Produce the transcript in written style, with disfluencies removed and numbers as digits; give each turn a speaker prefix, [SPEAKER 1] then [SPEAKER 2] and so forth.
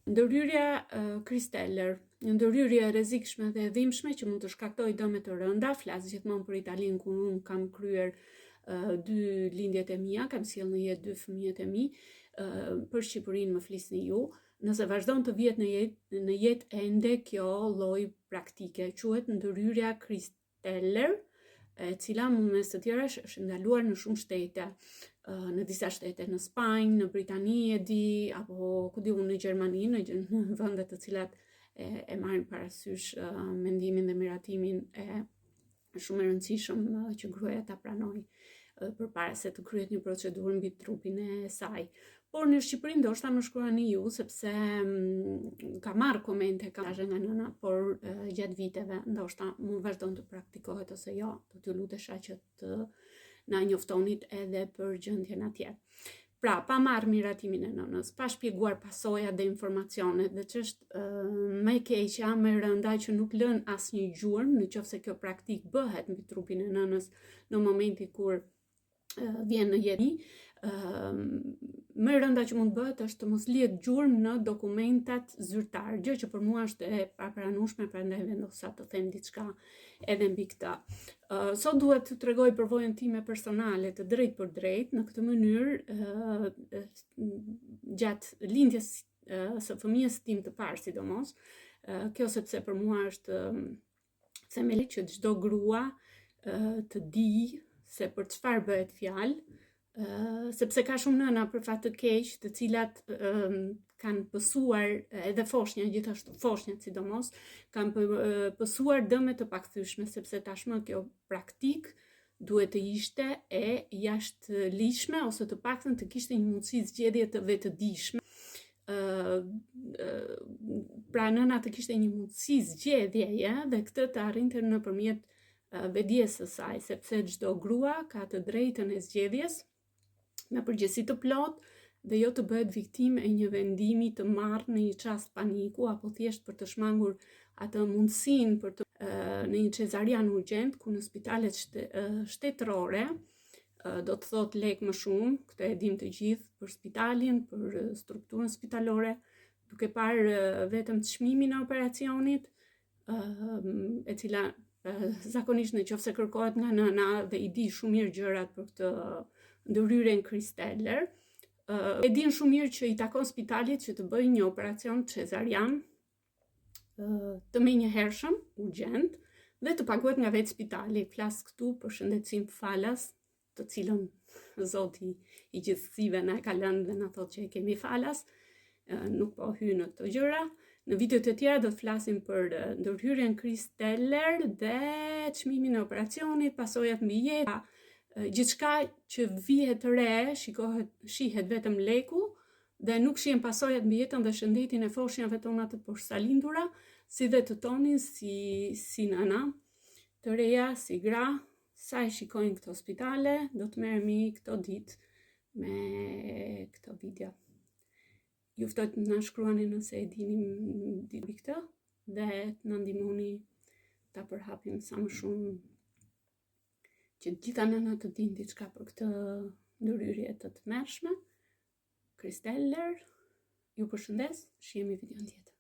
[SPEAKER 1] Ndërhyrja Kristeller, një ndërhyrje e rrezikshme dhe e dhimbshme që mund të shkaktojë dëme të rënda. Flas gjithmonë për Italinë ku unë kam kryer 2 lindjet e mia, kam sjell në jetë 2 fëmijët e mi. Për Shqipërinë më flisni ju. Nëse vazhdon të vjet në jetë ende kjo lloj praktike, quhet ndërhyrja Kristeller, e cila mes të tjerash është ndaluar në shumë shtete. Në disa shtete, në Spanjë, në Britani e di, apo ku di unë në Gjermani, në vende të cilat e marrin parasysh mendimin dhe miratimin e shumë e rëndësishëm që gruaja ta pranojë përpara se të kryet një procedurë mbi trupin e saj. Por në Shqipëri ndoshta më shkruani ju, sepse ka marrë komente nga nëna, por gjatë viteve ndoshta mund vazhdon të praktikohet ose jo. Do t'ju lutesha që të na njoftonit edhe për gjendjen atje. Pra, pa marrë miratimin e nënës, pa shpjeguar pasojat dhe informacionet, dhe ç'është më e keqja, më e rënda që nuk lën asnjë gjurmë nëse kjo praktik bëhet mbi trupin e nënës në momentin kur vjen në jetë. Më e rënda që mund bëhet është të mos lihet gjurmë në dokumentat zyrtar, gjë që për mua është e papranueshme, prandaj vendosa të them diçka edhe mbi këtë. Sot duhet të tregoj përvojën time personale të drejtë për drejtë. Në këtë mënyrë, gjatë lindjes së fëmijës tim të parë, sidomos, kjo sepse për mua është themeli që çdo grua të di se për çfarë bëhet fjalë, sepse ka shumë nëna për fat të keq, të cilat kanë pësuar edhe foshnja, gjithashtu foshnjat sidomos, kanë pësuar dëme të pakthyeshme, sepse tashmë kjo praktik duhet të ishte e jashtëligjshme ose të paktën të kishte një mundësi zgjedhje të vetëdijshme. Pra nëna të kishte një mundësi zgjedhjeje dhe këtë të arrinte nëpërmjet vetdijes së saj, sepse çdo grua ka të drejtën e zgjedhjes me përgjegjësi të plotë dhe jo të bëhet viktimë e një vendimi të marrë në një çast paniku apo thjesht për të shmangur atë mundësinë për të në një cezarian urgjent, ku në spitalet shtetërore do të thot lek më shumë, këtë e dim të gjithë, për spitalin, për strukturën spitalore, duke parë vetëm çmimin e operacionit, e cila zakonisht nëse kërkohet nga nëna dhe i di shumë mirë gjërat për këtë ndërhyrjen Kristeller, e din shumë mirë që i takon spitalit që të bëjë një operacion cezarian të menjëhershëm, urgjent, dhe të paguhet nga vetë spitali. Flas këtu për shëndetësim falas, të cilën Zoti i gjithësive na ka lënë dhe na thotë që e kemi falas, nuk po hy në këto gjëra. Në videot e tjera do të flasim për ndërhyrjen Kristeller dhe çmimin e operacionit, pasojat mbi jetë, gjithçka që vihet re, shihet vetëm leku dhe nuk shihen pasojat mbi jetën dhe shëndetin e foshnjave tona të poshtalindura, si dhe të tonin si nëna, të reja, si gra, sa e shikojnë këto spitale. Do të merremi këto ditë me këto video. Ju ftoj të na shkruani nëse e dini mbi këtë dhe të na ndihmoni ta përhapim sa më shumë, që gjitha nënat të dinë diçka për këtë ndërhyrje të tmerrshme. Kristeller, ju përshëndes, shihemi videon tjetër.